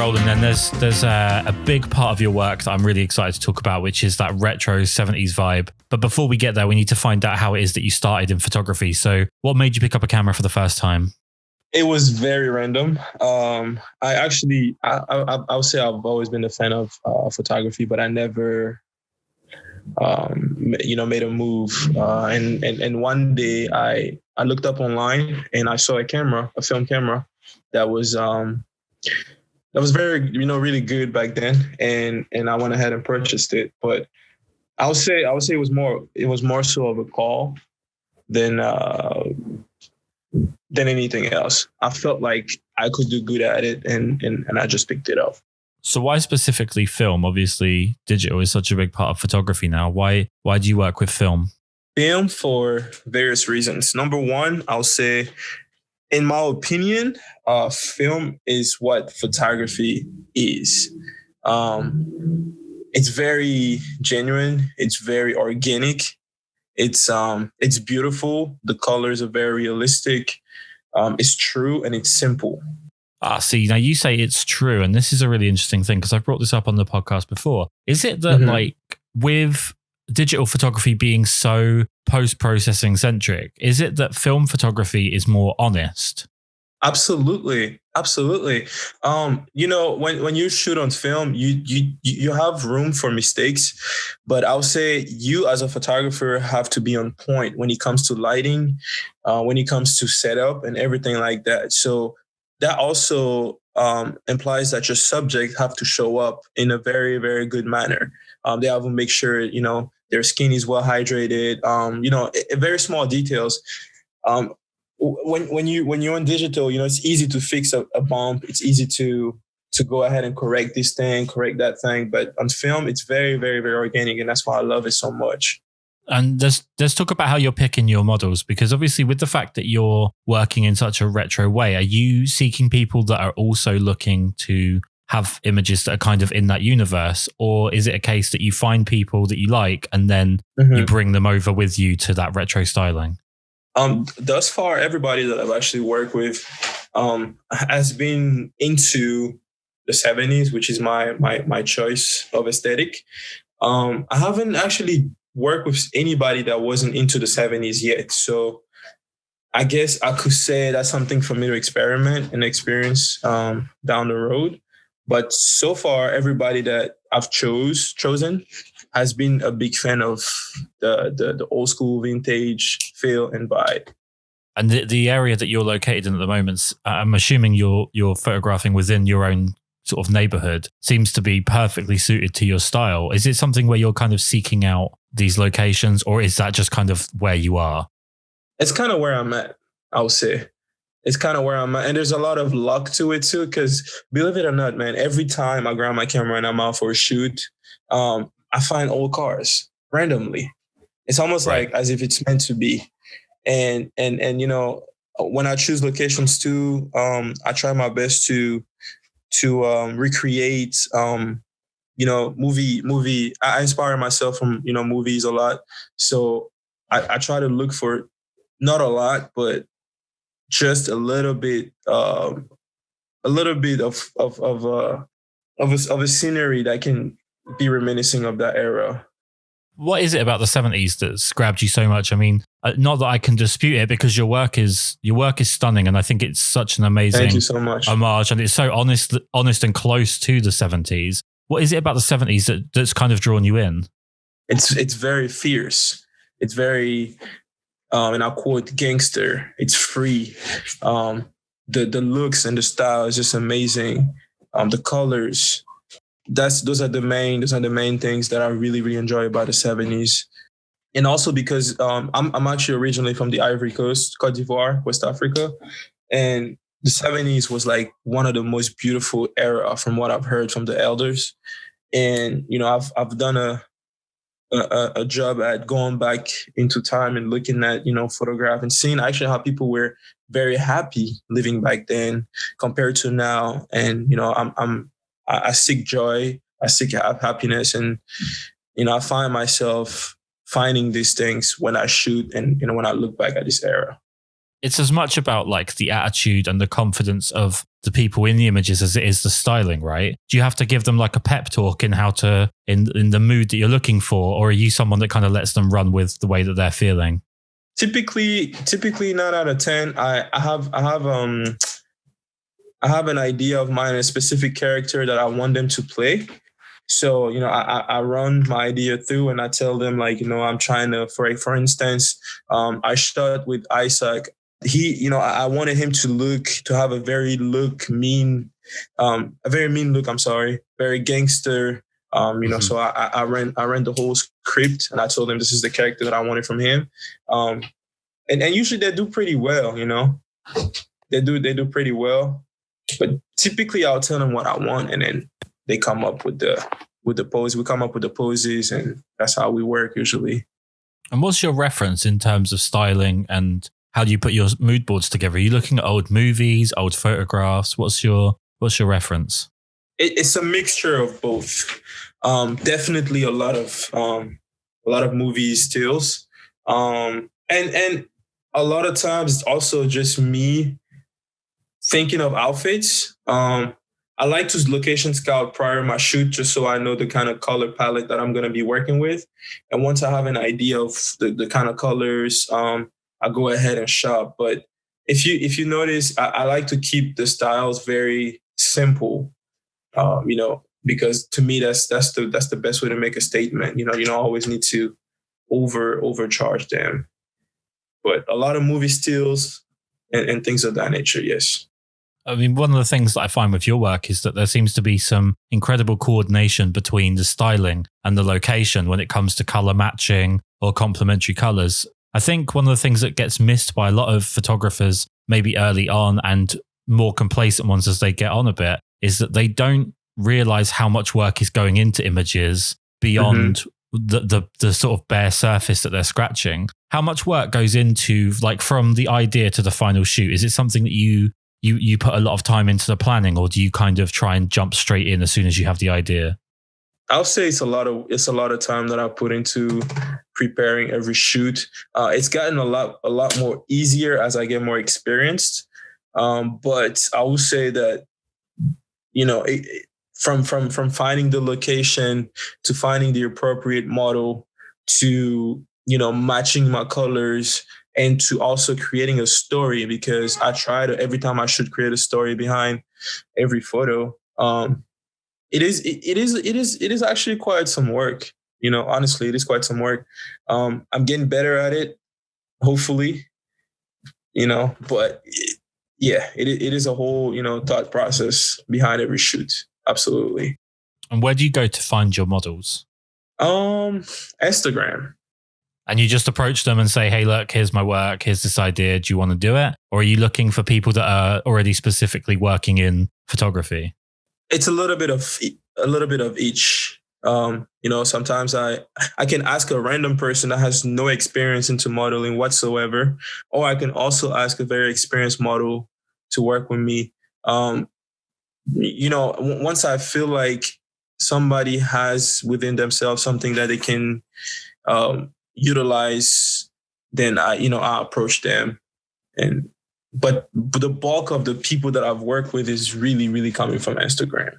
rolling, then there's a big part of your work that I'm really excited to talk about, which is that retro 70s vibe. But before we get there, we need to find out how it is that you started in photography. So what made you pick up a camera for the first time? It was very random. I would say I've always been a fan of photography, but I never, made a move. And one day I looked up online and I saw a film camera that was very, really good back then. And I went ahead and purchased it. But I would say it was more so of a call than anything else. I felt like I could do good at it, and I just picked it up. So why specifically film? Obviously, digital is such a big part of photography now. Why do you work with film? Film for various reasons. Number one, I'll say, in my opinion, film is what photography is. It's very genuine. It's very organic. It's beautiful. The colors are very realistic. It's true and it's simple. See, now you say it's true, and this is a really interesting thing because I've brought this up on the podcast before. Is it that like with digital photography being so post-processing centric, is it that film photography is more honest? Absolutely. When you shoot on film, you have room for mistakes, but I'll say you as a photographer have to be on point when it comes to lighting, when it comes to setup and everything like that. So that also implies that your subject have to show up in a very, very good manner. They have to make sure, their skin is well hydrated, very small details. When you're on digital, it's easy to fix a bump. It's easy to go ahead and correct this thing, correct that thing. But on film, it's very, very, very organic. And that's why I love it so much. And let's talk about how you're picking your models, because obviously with the fact that you're working in such a retro way, are you seeking people that are also looking to have images that are kind of in that universe? Or is it a case that you find people that you like and then you bring them over with you to that retro styling? Thus far, everybody that I've actually worked with has been into the 70s, which is my choice of aesthetic. I haven't actually worked with anybody that wasn't into the 70s yet. So I guess I could say that's something for me to experiment and experience down the road. But so far, everybody that I've chosen has been a big fan of the old school vintage feel and vibe. And the area that you're located in at the moment, I'm assuming you're photographing within your own sort of neighborhood, seems to be perfectly suited to your style. Is it something where you're kind of seeking out these locations, or is that just kind of where you are? It's kind of where I'm at, I would say. It's kind of where I'm at. And there's a lot of luck to it too, because believe it or not, man, every time I grab my camera and I'm out for a shoot, I find old cars randomly. It's almost like as if it's meant to be. And when I choose locations too, I try my best to recreate, movie. I inspire myself from, movies a lot. So I try to look for not a lot, but just a little bit of a scenery that can be reminiscing of that era. What is it about the 70s that's grabbed you so much? I mean, not that I can dispute it, because your work is stunning, and I think it's such an amazing Thank you so much. Homage, and it's so honest and close to the 70s. What is it about the 70s that's kind of drawn you in? It's very fierce. It's very, and I'll quote, gangster. It's free. The looks and the style is just amazing. The colors. Those are the main things that I really, really enjoy about the 70s. And also because I'm actually originally from the Ivory Coast, Côte d'Ivoire, West Africa. And the 70s was like one of the most beautiful era from what I've heard from the elders. And, I've done a job at going back into time and looking at, photograph and seeing actually how people were very happy living back then compared to now. And, I seek joy, I seek happiness, and I find myself finding these things when I shoot and when I look back at this era. It's as much about like the attitude and the confidence of the people in the images as it is the styling, right? Do you have to give them like a pep talk in how to, in the mood that you're looking for? Or are you someone that kind of lets them run with the way that they're feeling? Typically 9 out of 10. I have an idea of mine, a specific character that I want them to play. So, I run my idea through and I tell them like, I'm trying to, for instance, I start with Isaac. I wanted him to have a very mean look. I'm sorry, very gangster. So I ran the whole script and I told him this is the character that I wanted from him. And usually they do pretty well, they do pretty well. But typically I'll tell them what I want and then they come up with the pose. We come up with the poses and that's how we work usually. And what's your reference in terms of styling and how do you put your mood boards together? Are you looking at old movies, old photographs? What's your reference? It's a mixture of both. Definitely a lot of movie stills. And a lot of times it's also just me thinking of outfits. I like to location scout prior to my shoot just so I know the kind of color palette that I'm going to be working with. And once I have an idea of the kind of colors, I go ahead and shop. But if you notice, I like to keep the styles very simple, because to me that's the best way to make a statement. You don't always need to overcharge them. But a lot of movie stills and things of that nature, yes. I mean, one of the things that I find with your work is that there seems to be some incredible coordination between the styling and the location when it comes to color matching or complementary colors. I think one of the things that gets missed by a lot of photographers, maybe early on and more complacent ones as they get on a bit, is that they don't realize how much work is going into images beyond the sort of bare surface that they're scratching. How much work goes into, like, from the idea to the final shoot? Is it something that you put a lot of time into the planning, or do you kind of try and jump straight in as soon as you have the idea? I'll say it's a lot of time that I put into preparing every shoot. It's gotten a lot more easier as I get more experienced. But I will say that, from finding the location to finding the appropriate model to, matching my colors and to also creating a story, because I try to, every time I should create a story behind every photo. It is actually quite some work. Honestly, it is quite some work. I'm getting better at it, hopefully, but it is a whole, thought process behind every shoot. Absolutely. And where do you go to find your models? Instagram. And you just approach them and say, hey, look, here's my work. Here's this idea. Do you want to do it? Or are you looking for people that are already specifically working in photography? It's a little bit of each. Sometimes I can ask a random person that has no experience into modeling whatsoever, or I can also ask a very experienced model to work with me. Once I feel like somebody has within themselves something that they can utilize, then I approach them. But the bulk of the people that I've worked with is really, really coming from Instagram.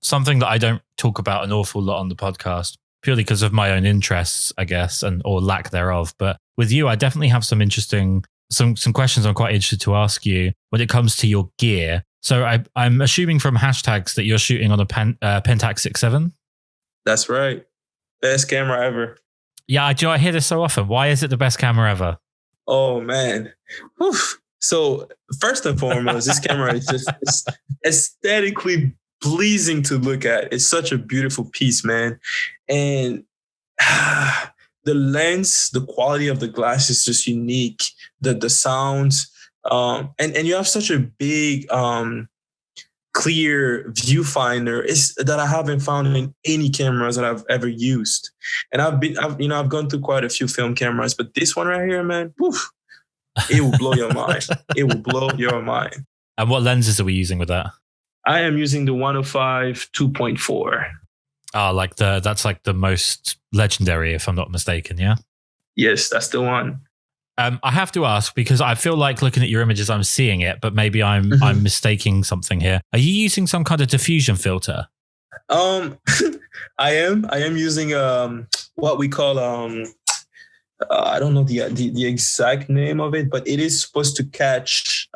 Something that I don't talk about an awful lot on the podcast, purely because of my own interests, I guess, or lack thereof. But with you, I definitely have some questions I'm quite interested to ask you when it comes to your gear. So I'm assuming from hashtags that you're shooting on a Pentax 6.7? That's right. Best camera ever. Yeah, I hear this so often. Why is it the best camera ever? Oh, man. Whew. So first and foremost, this camera is just aesthetically pleasing to look at. It's such a beautiful piece, man. And the lens, the quality of the glass is just unique. The sounds, and you have such a big, clear viewfinder that I haven't found in any cameras that I've ever used. And I've gone through quite a few film cameras, but this one right here, man, woof, it will blow your mind. It will blow your mind. And what lenses are we using with that? I am using the 105 2.4. Oh, that's like the most legendary, if I'm not mistaken, yeah? Yes, that's the one. I have to ask because I feel like looking at your images, I'm seeing it, but maybe I'm mistaking something here. Are you using some kind of diffusion filter? I am using what we call I don't know the exact name of it, but it is supposed to catch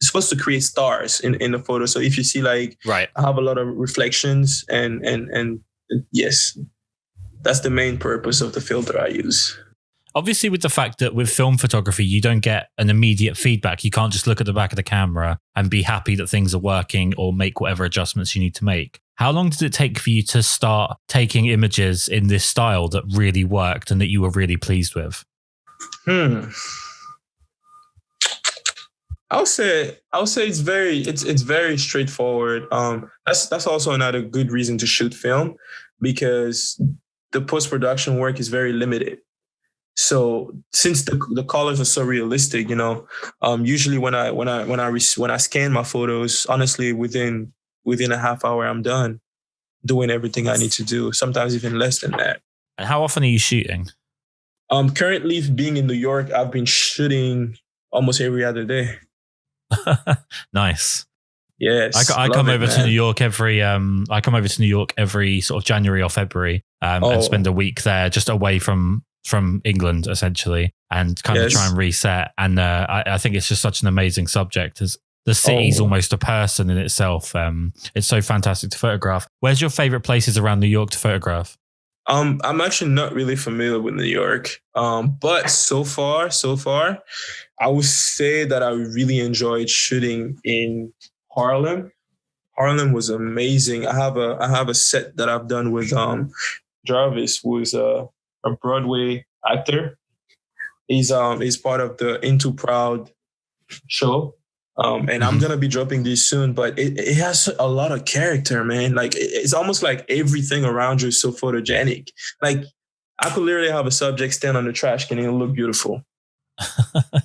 it's supposed to create stars in the photo. So if you see like Right. I have a lot of reflections and yes, that's the main purpose of the filter I use. Obviously, with the fact that with film photography, you don't get an immediate feedback. You can't just look at the back of the camera and be happy that things are working or make whatever adjustments you need to make. How long did it take for you to start taking images in this style that really worked and that you were really pleased with? I'll say it's very straightforward. That's also another good reason to shoot film, because the post-production work is very limited. So since the colors are so realistic, usually when I scan my photos, honestly, within a half hour, I'm done doing everything I need to do. Sometimes even less than that. And how often are you shooting? Currently being in New York, I've been shooting almost every other day. Nice. Yes, I come over to New York every sort of January or February and spend a week there just away from England, essentially, and kind of try and reset. And I think it's just such an amazing subject. As the city's almost a person in itself. It's so fantastic to photograph. Where's your favorite places around New York to photograph? I'm actually not really familiar with New York, but so far, I would say that I really enjoyed shooting in Harlem. Harlem was amazing. I have a set that I've done with Jarvis, who is a Broadway actor. He's part of the Into Proud show. And I'm gonna be dropping this soon, but it has a lot of character, man. Like it's almost like everything around you is so photogenic. Like I could literally have a subject stand on the trash can and it'll look beautiful.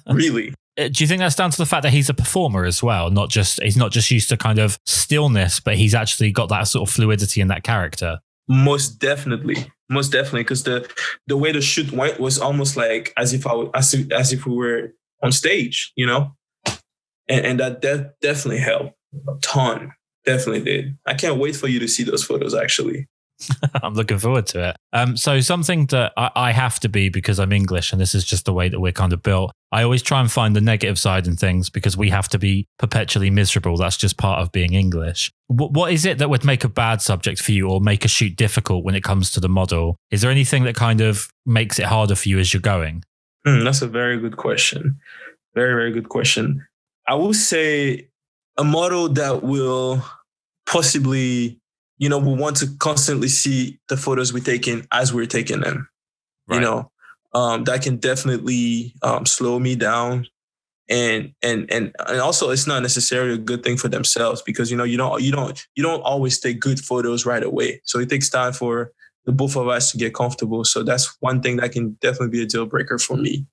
Really. Do you think that's down to the fact that he's a performer as well? He's not just used to kind of stillness, but he's actually got that sort of fluidity in that character. Most definitely, because the way the shoot went was almost like as if we were on stage, and that definitely helped a ton. Definitely did. I can't wait for you to see those photos, actually. I'm looking forward to it. So something that I have to be, because I'm English and this is just the way that we're kind of built, I always try and find the negative side in things because we have to be perpetually miserable. That's just part of being English. What is it that would make a bad subject for you or make a shoot difficult when it comes to the model? Is there anything that kind of makes it harder for you as you're going? That's a very good question. Very, very good question. I will say a model that will possibly, we want to constantly see the photos we're taking as we're taking them. Right. That can definitely slow me down, and also it's not necessarily a good thing for themselves because you don't always take good photos right away. So it takes time for the both of us to get comfortable. So that's one thing that can definitely be a deal breaker for me.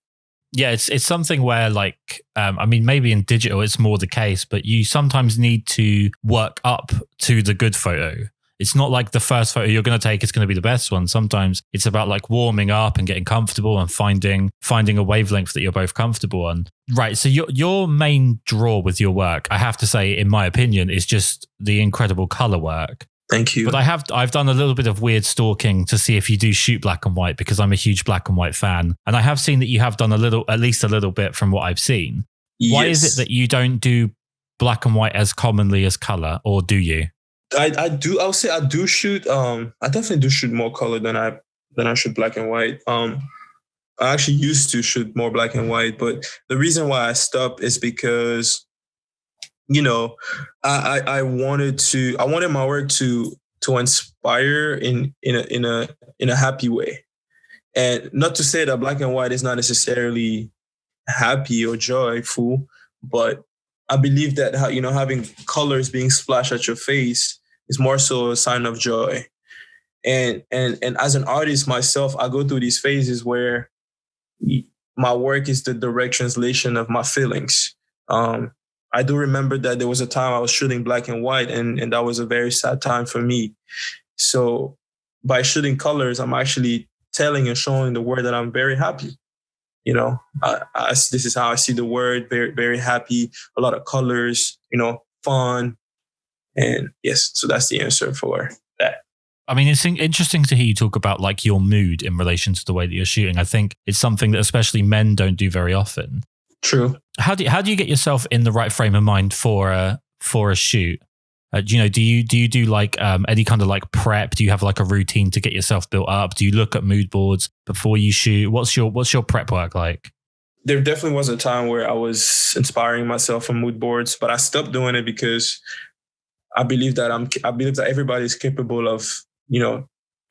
Yeah, it's something where maybe in digital it's more the case, but you sometimes need to work up to the good photo. It's not like the first photo you're going to take is going to be the best one. Sometimes it's about like warming up and getting comfortable and finding a wavelength that you're both comfortable on. Right. So your main draw with your work, I have to say, in my opinion, is just the incredible color work. Thank you. But I've done a little bit of weird stalking to see if you do shoot black and white because I'm a huge black and white fan. And I have seen that you have done at least a little bit from what I've seen. Yes. Why is it that you don't do black and white as commonly as color, or do you? I do. I would say I do shoot. I definitely do shoot more color than I shoot black and white. I actually used to shoot more black and white, but the reason why I stopped is because, I wanted my work to inspire in a happy way, and not to say that black and white is not necessarily happy or joyful, but I believe that having colors being splashed at your face is more so a sign of joy. And as an artist myself, I go through these phases where my work is the direct translation of my feelings. I do remember that there was a time I was shooting black and white, and that was a very sad time for me. So by shooting colors, I'm actually telling and showing the world that I'm very happy. This is how I see the word. Very, very happy. A lot of colors, fun. And yes, so that's the answer for that. I mean, it's interesting to hear you talk about like your mood in relation to the way that you're shooting. I think it's something that especially men don't do very often. True. How do you get yourself in the right frame of mind for a shoot? Do you do like any kind of like prep? Do you have like a routine to get yourself built up? Do you look at mood boards before you shoot? What's your prep work like? There definitely was a time where I was inspiring myself from mood boards, but I stopped doing it because I believe that everybody is capable of,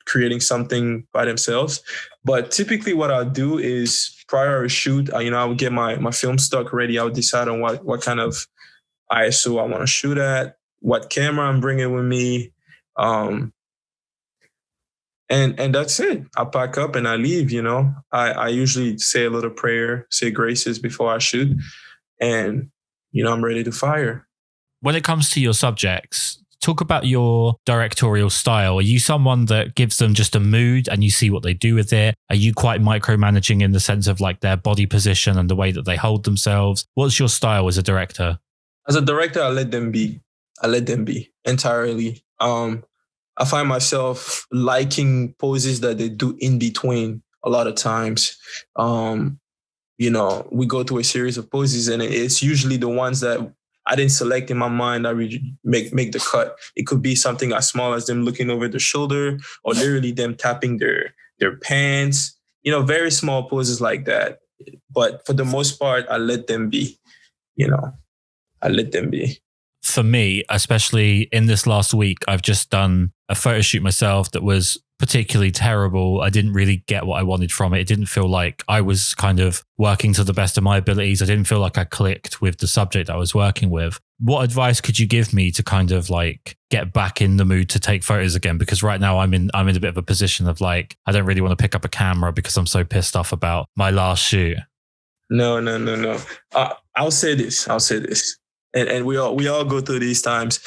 creating something by themselves. But typically what I'll do is prior to a shoot, I would get my film stock ready. I would decide on what kind of ISO I want to shoot at, what camera I'm bringing with me. And that's it. I pack up and I leave, I usually say a little prayer, say graces before I shoot, and, I'm ready to fire. When it comes to your subjects, talk about your directorial style. Are you someone that gives them just a mood and you see what they do with it? Are you quite micromanaging in the sense of like their body position and the way that they hold themselves? What's your style as a director? As a director, I let them be entirely. I find myself liking poses that they do in between a lot of times. We go through a series of poses and it's usually the ones that I didn't select in my mind that really make the cut. It could be something as small as them looking over their shoulder or literally them tapping their pants, very small poses like that. But for the most part, I let them be, I let them be. For me, especially in this last week, I've just done a photo shoot myself that was particularly terrible. I didn't really get what I wanted from it. It didn't feel like I was kind of working to the best of my abilities. I didn't feel like I clicked with the subject I was working with. What advice could you give me to kind of like get back in the mood to take photos again? Because right now I'm in a bit of a position of like, I don't really want to pick up a camera because I'm so pissed off about my last shoot. No. I'll say this. And we all go through these times.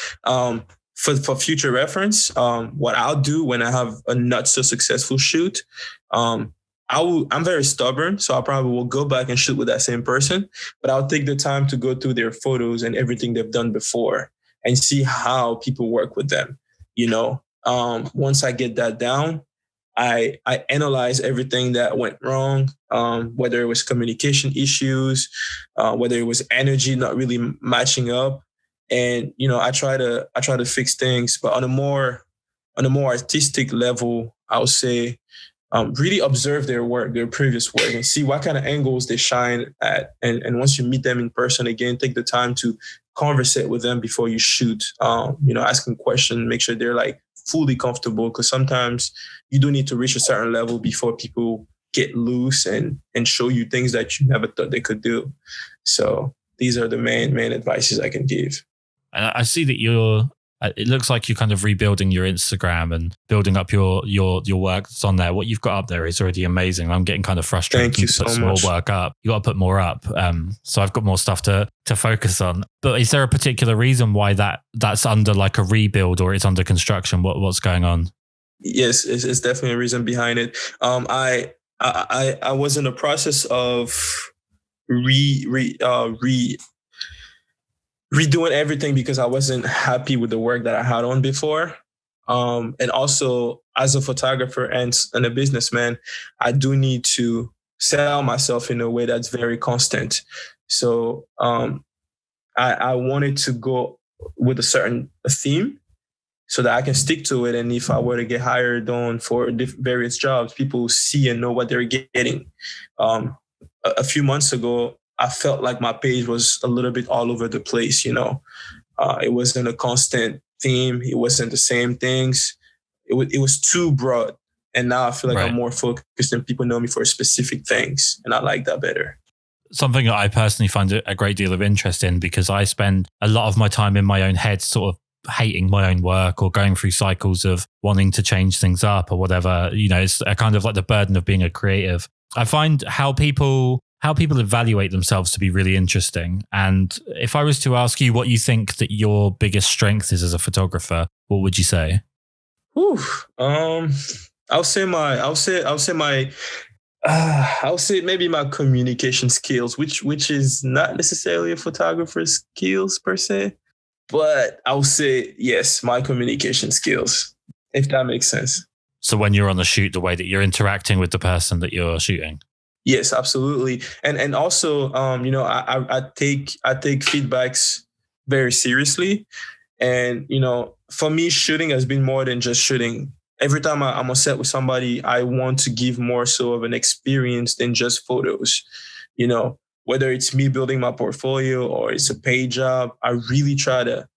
For future reference, what I'll do when I have a not so successful shoot, I'm very stubborn, so I probably will go back and shoot with that same person, but I'll take the time to go through their photos and everything they've done before and see how people work with them. Once I get that down, I analyze everything that went wrong, whether it was communication issues, whether it was energy not really matching up. And, I try to fix things, but on a more artistic level, I would say, really observe their work, their previous work, and see what kind of angles they shine at. And once you meet them in person again, take the time to conversate with them before you shoot, asking questions, make sure they're like fully comfortable. Cause sometimes you do need to reach a certain level before people get loose and show you things that you never thought they could do. So these are the main advices I can give. And I see that it looks like you're kind of rebuilding your Instagram and building up your work that's on there. What you've got up there is already amazing. I'm getting kind of frustrated. Thank you so put much. More work up. You got to put more up. So I've got more stuff to focus on. But is there a particular reason why that's under like a rebuild or it's under construction? What's going on? Yes, it's definitely a reason behind it. I was in the process of redoing everything because I wasn't happy with the work that I had on before. And also as a photographer and a businessman, I do need to sell myself in a way that's very constant. So I wanted to go with a certain theme so that I can stick to it. And if I were to get hired on for various jobs, people see and know what they're getting. A few months ago, I felt like my page was a little bit all over the place, It wasn't a constant theme. It wasn't the same things. It was too broad. And now I feel like I'm more focused and people know me for specific things. And I like that better. Something that I personally find a great deal of interest in because I spend a lot of my time in my own head sort of hating my own work or going through cycles of wanting to change things up or whatever. It's a kind of like the burden of being a creative. I find how people evaluate themselves to be really interesting. And if I was to ask you what you think that your biggest strength is as a photographer, what would you say? I'll say my I would say maybe my communication skills, which is not necessarily a photographer's skills per se, but I would say yes, my communication skills, if that makes sense. So when you're on the shoot, the way that you're interacting with the person that you're shooting. Yes, absolutely, and also, I take feedbacks very seriously, and for me, shooting has been more than just shooting. Every time I'm on set with somebody, I want to give more so of an experience than just photos. Whether it's me building my portfolio or it's a paid job, I really try to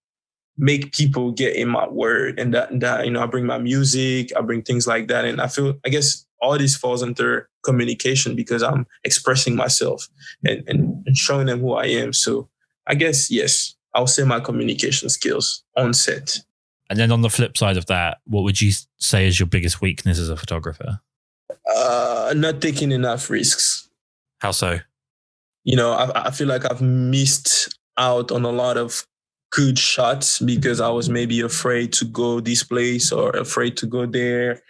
make people get in my word, and that I bring my music, I bring things like that, and I guess all this falls under communication because I'm expressing myself and showing them who I am. So I guess yes, I'll say my communication skills on set. And then on the flip side of that, what would you say is your biggest weakness as a photographer? Not taking enough risks. How so? I feel like I've missed out on a lot of good shots because I was maybe afraid to go this place or afraid to go there.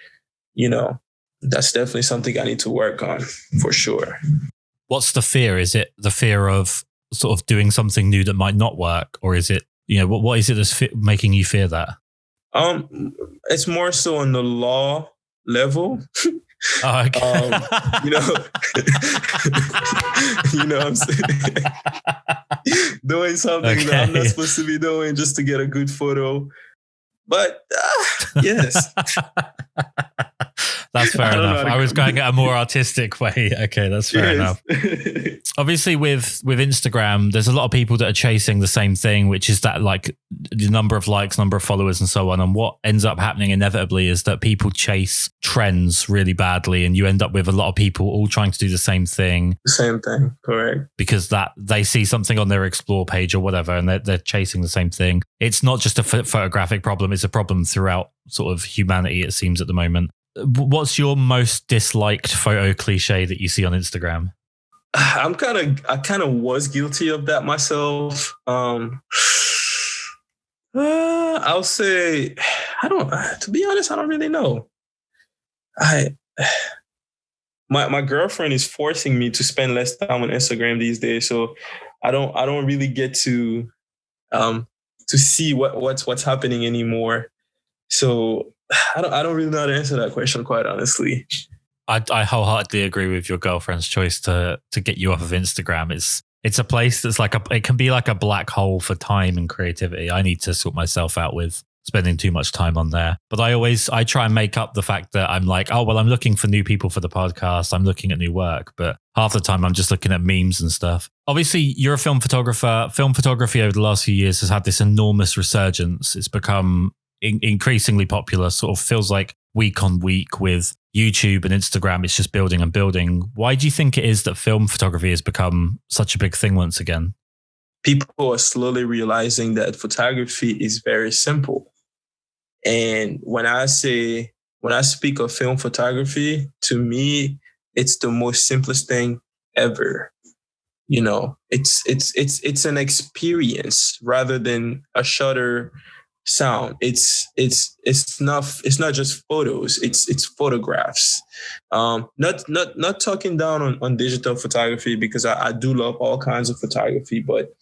That's definitely something I need to work on for sure. What's the fear? Is it the fear of sort of doing something new that might not work? Or is it, what is it that's making you fear that? It's more so on the law level. Oh, okay. I'm saying? Doing something that I'm not supposed to be doing just to get a good photo. But yes. That's fair enough. I was going at a more artistic way. Okay, that's fair enough. Obviously, with Instagram, there's a lot of people that are chasing the same thing, which is that like the number of likes, number of followers, and so on. And what ends up happening inevitably is that people chase trends really badly, and you end up with a lot of people all trying to do the same thing. Same thing, correct? Because that they see something on their explore page or whatever, and they're chasing the same thing. It's not just a photographic problem; it's a problem throughout sort of humanity. It seems at the moment. What's your most disliked photo cliche that you see on Instagram? I kind of was guilty of that myself. I'll say, to be honest, I don't really know. My girlfriend is forcing me to spend less time on Instagram these days. So I don't really get to see what's happening anymore. So I don't really know how to answer that question, quite honestly. I wholeheartedly agree with your girlfriend's choice to get you off of Instagram. It's a place that's it can be like a black hole for time and creativity. I need to sort myself out with spending too much time on there. But I try and make up the fact that I'm like, oh, well, I'm looking for new people for the podcast. I'm looking at new work. But half the time I'm just looking at memes and stuff. Obviously, you're a film photographer. Film photography over the last few years has had this enormous resurgence. It's become increasingly popular, sort of feels like week on week with YouTube and Instagram. It's just building and building. Why do you think it is that film photography has become such a big thing once again? People are slowly realizing that photography is very simple. And when I speak of film photography, to me, it's the most simplest thing ever. It's an experience rather than a shutter sound. It's not just photos, it's photographs. Not talking down on digital photography, because I do love all kinds of photography, but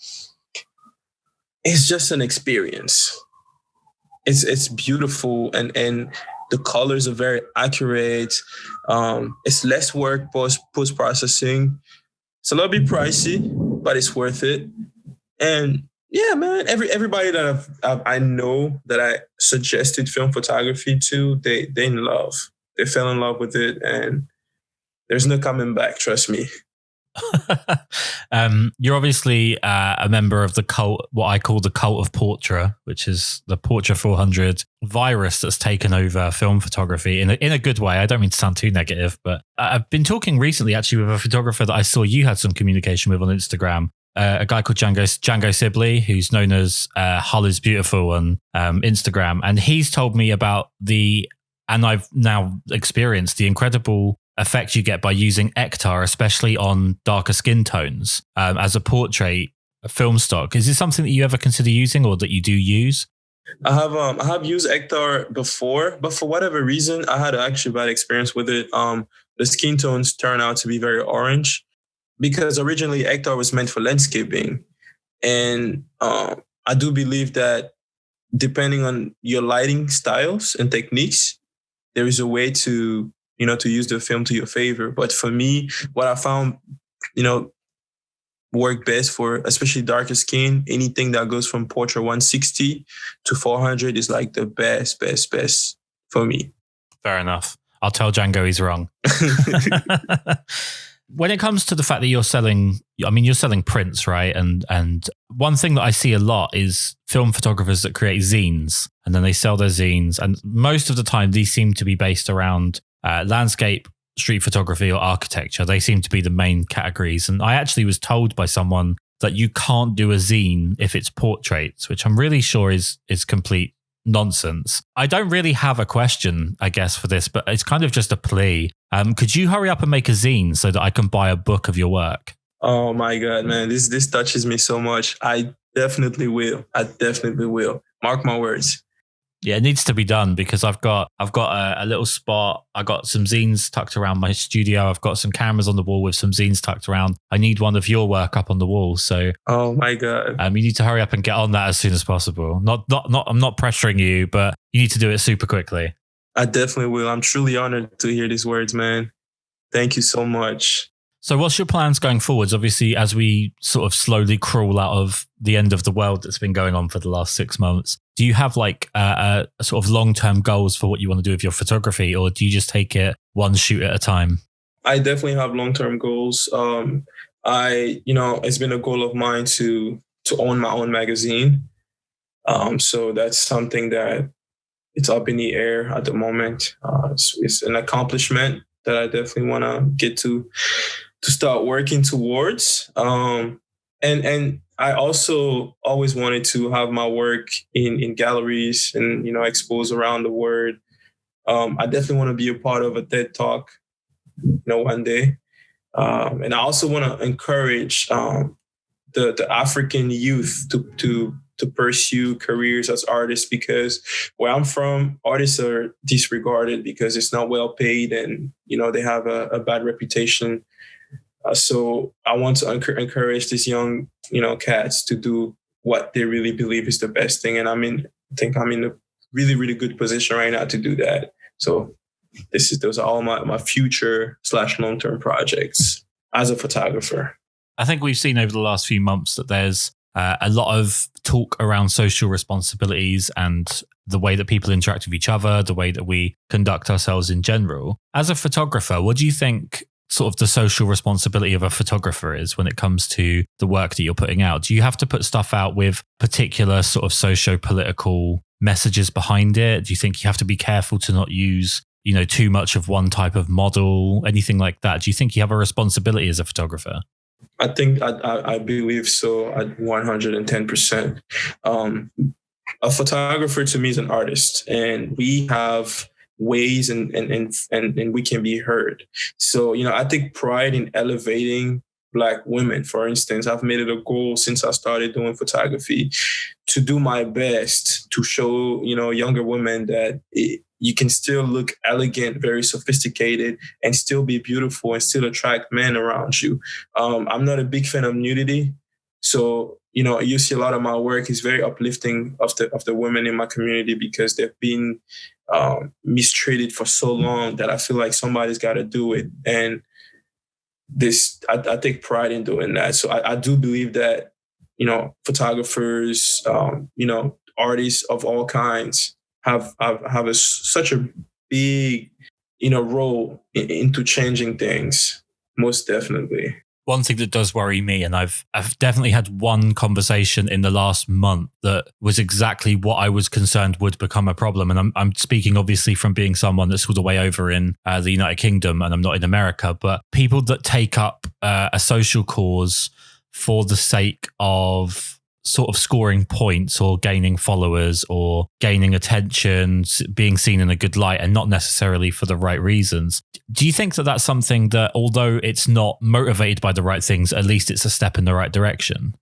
it's just an experience. It's beautiful, and the colors are very accurate. It's less work post processing. It's a little bit pricey, but it's worth it. And yeah, man, everybody that I know that I suggested film photography to, they in love. They fell in love with it, and there's no coming back. Trust me. You're obviously a member of the cult, what I call the cult of Portra, which is the Portra 400 virus that's taken over film photography in a good way. I don't mean to sound too negative, but I've been talking recently actually with a photographer that I saw you had some communication with on Instagram. A guy called Django Sibley, who's known as Hull is Beautiful on Instagram. And he's told me about and I've now experienced the incredible effect you get by using Ektar, especially on darker skin tones, as a portrait film stock. Is this something that you ever consider using or that you do use? I have used Ektar before, but for whatever reason, I had actually bad experience with it. the skin tones turn out to be very orange because originally Hector was meant for landscaping. And I do believe that depending on your lighting styles and techniques, there is a way to, to use the film to your favor. But for me, what I found, work best for especially darker skin, anything that goes from Portra 160 to 400 is like the best for me. Fair enough. I'll tell Django he's wrong. When it comes to the fact that you're selling prints, right? And one thing that I see a lot is film photographers that create zines and then they sell their zines. And most of the time, these seem to be based around landscape, street photography or architecture. They seem to be the main categories. And I actually was told by someone that you can't do a zine if it's portraits, which I'm really sure is complete nonsense. I don't really have a question, I guess, for this, but it's kind of just a plea. Could you hurry up and make a zine so that I can buy a book of your work? Oh my God, man. This touches me so much. I definitely will. Mark my words. Yeah, it needs to be done because I've got a little spot. I got some zines tucked around my studio. I've got some cameras on the wall with some zines tucked around. I need one of your work up on the wall. So, oh my God, you need to hurry up and get on that as soon as possible. Not. I'm not pressuring you, but you need to do it super quickly. I definitely will. I'm truly honored to hear these words, man. Thank you so much. So what's your plans going forwards? Obviously, as we sort of slowly crawl out of the end of the world that's been going on for the last 6 months, do you have like a sort of long-term goals for what you want to do with your photography, or do you just take it one shoot at a time? I definitely have long-term goals. It's been a goal of mine to own my own magazine. So that's something that it's up in the air at the moment. It's an accomplishment that I definitely want to get to start working towards. And I also always wanted to have my work in galleries and, expose around the world. I definitely want to be a part of a TED Talk, one day. And I also want to encourage the African youth to pursue careers as artists, because where I'm from, artists are disregarded because it's not well paid and, they have a bad reputation. So I want to encourage these young, cats to do what they really believe is the best thing. And I think I'm in a really, really good position right now to do that. So those are all my future / long-term projects as a photographer. I think we've seen over the last few months that there's a lot of talk around social responsibilities and the way that people interact with each other, the way that we conduct ourselves in general. As a photographer, what do you think sort of the social responsibility of a photographer is when it comes to the work that you're putting out? Do you have to put stuff out with particular sort of socio-political messages behind it? Do you think you have to be careful to not use, too much of one type of model, anything like that? Do you think you have a responsibility as a photographer? I think I believe so at 110%. A photographer to me is an artist, and we have ways and we can be heard. So, I take pride in elevating Black women. For instance, I've made it a goal since I started doing photography to do my best to show, younger women that you can still look elegant, very sophisticated, and still be beautiful and still attract men around you. I'm not a big fan of nudity. So, you see a lot of my work is very uplifting of the women in my community because they've been mistreated for so long that I feel like somebody's got to do it. And I take pride in doing that. So I do believe that, photographers, artists of all kinds have such a big, role into changing things. Most definitely. One thing that does worry me, and I've definitely had one conversation in the last month that was exactly what I was concerned would become a problem. And I'm speaking obviously from being someone that's all the way over in the United Kingdom, and I'm not in America, but people that take up a social cause for the sake of sort of scoring points or gaining followers or gaining attention, being seen in a good light, and not necessarily for the right reasons. Do you think that that's something that, although it's not motivated by the right things, at least it's a step in the right direction?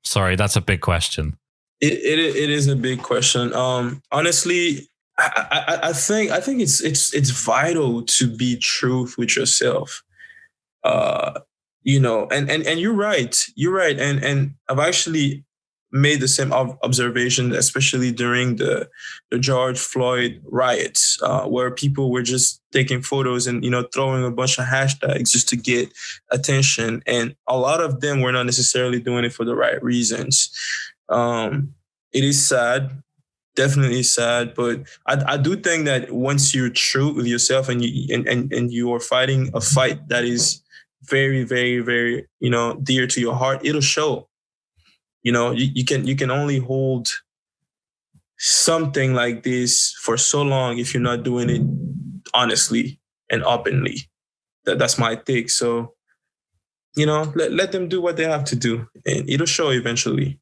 Sorry, that's a big question. It is a big question. Honestly, I think it's vital to be true with yourself. Uh, and you're right. You're right. And I've actually made the same observation, especially during the George Floyd riots, where people were just taking photos and, throwing a bunch of hashtags just to get attention. And a lot of them were not necessarily doing it for the right reasons. It is sad, definitely sad, but I do think that once you're true with yourself and you are fighting a fight that is very, very, very, dear to your heart, it'll show. You can only hold something like this for so long if you're not doing it honestly and openly. That's my take. So, let them do what they have to do, and it'll show eventually.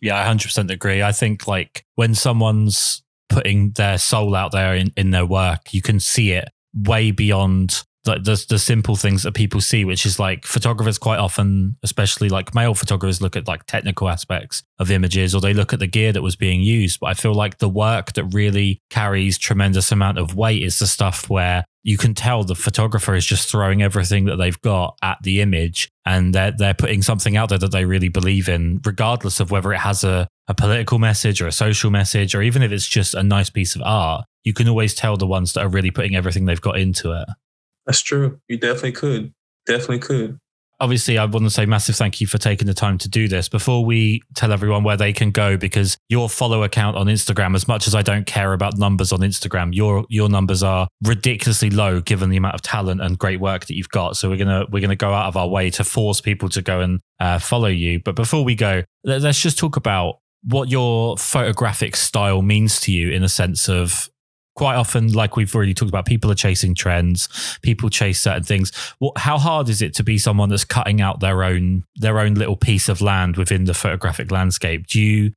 Yeah, I 100% agree. I think like when someone's putting their soul out there in their work, you can see it way beyond the simple things that people see, which is like photographers quite often, especially like male photographers, look at like technical aspects of images, or they look at the gear that was being used. But I feel like the work that really carries tremendous amount of weight is the stuff where you can tell the photographer is just throwing everything that they've got at the image, and they're putting something out there that they really believe in, regardless of whether it has a political message or a social message, or even if it's just a nice piece of art. You can always tell the ones that are really putting everything they've got into it. That's true. You definitely could. Definitely could. Obviously, I want to say massive thank you for taking the time to do this. Before we tell everyone where they can go, because your follow account on Instagram, as much as I don't care about numbers on Instagram, your numbers are ridiculously low given the amount of talent and great work that you've got. So we're gonna go out of our way to force people to go and follow you. But before we go, let's just talk about what your photographic style means to you, in a sense of, quite often, like we've already talked about, people are chasing trends, people chase certain things. How hard is it to be someone that's cutting out their own little piece of land within the photographic landscape? Do you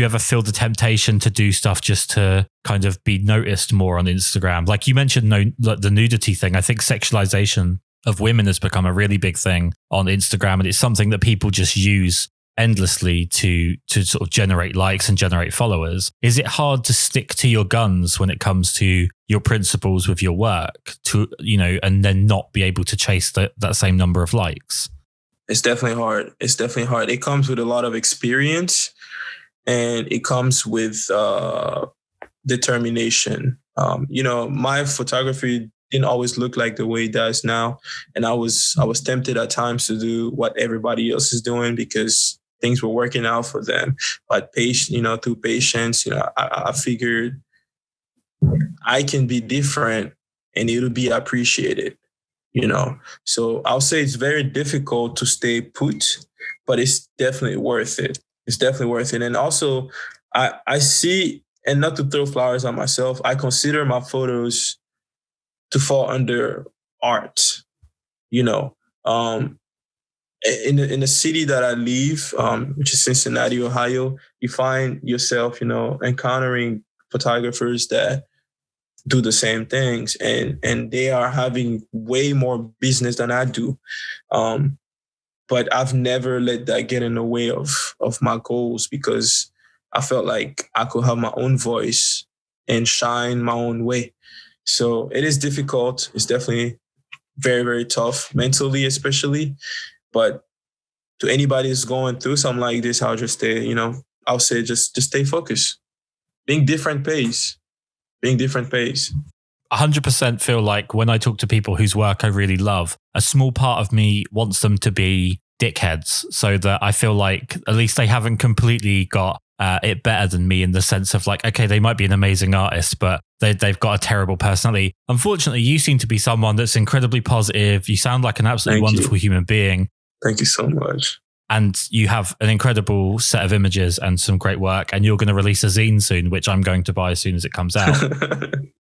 ever feel the temptation to do stuff just to kind of be noticed more on Instagram? Like you mentioned, the nudity thing. I think sexualization of women has become a really big thing on Instagram, and it's something that people just use endlessly to sort of generate likes and generate followers. Is it hard to stick to your guns when it comes to your principles with your work, and then not be able to chase that same number of likes? It's definitely hard. It comes with a lot of experience, and it comes with determination. My photography didn't always look like the way it does now, and I was tempted at times to do what everybody else is doing because things were working out for them. But through patience, I figured I can be different and it'll be appreciated, So I'll say it's very difficult to stay put, but it's definitely worth it. It's definitely worth it. And also I see, and not to throw flowers on myself, I consider my photos to fall under art, in the city that I live, which is Cincinnati, Ohio, you find yourself, encountering photographers that do the same things, and they are having way more business than I do. But I've never let that get in the way of my goals, because I felt like I could have my own voice and shine my own way. So it is difficult. It's definitely very, very tough mentally, especially. But to anybody who's going through something like this, I'll just say, I'll say just stay focused. Being different pays. 100% feel like when I talk to people whose work I really love, a small part of me wants them to be dickheads, so that I feel like at least they haven't completely got it better than me, in the sense of like, okay, they might be an amazing artist, but they've got a terrible personality. Unfortunately, you seem to be someone that's incredibly positive. You sound like an absolutely wonderful human being. Thank you so much. And you have an incredible set of images and some great work. And you're going to release a zine soon, which I'm going to buy as soon as it comes out.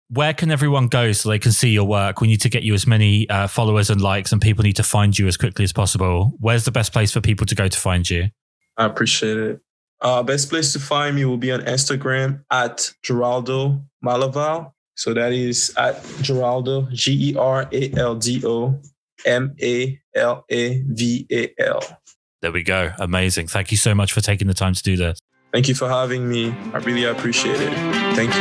Where can everyone go so they can see your work? We need to get you as many followers and likes, and people need to find you as quickly as possible. Where's the best place for people to go to find you? I appreciate it. Best place to find me will be on Instagram at Geraldo Malaval. So that is at Geraldo, Geraldo Malaval. There we go. Amazing. Thank you so much for taking the time to do this. Thank you for having me. I really appreciate it. Thank you.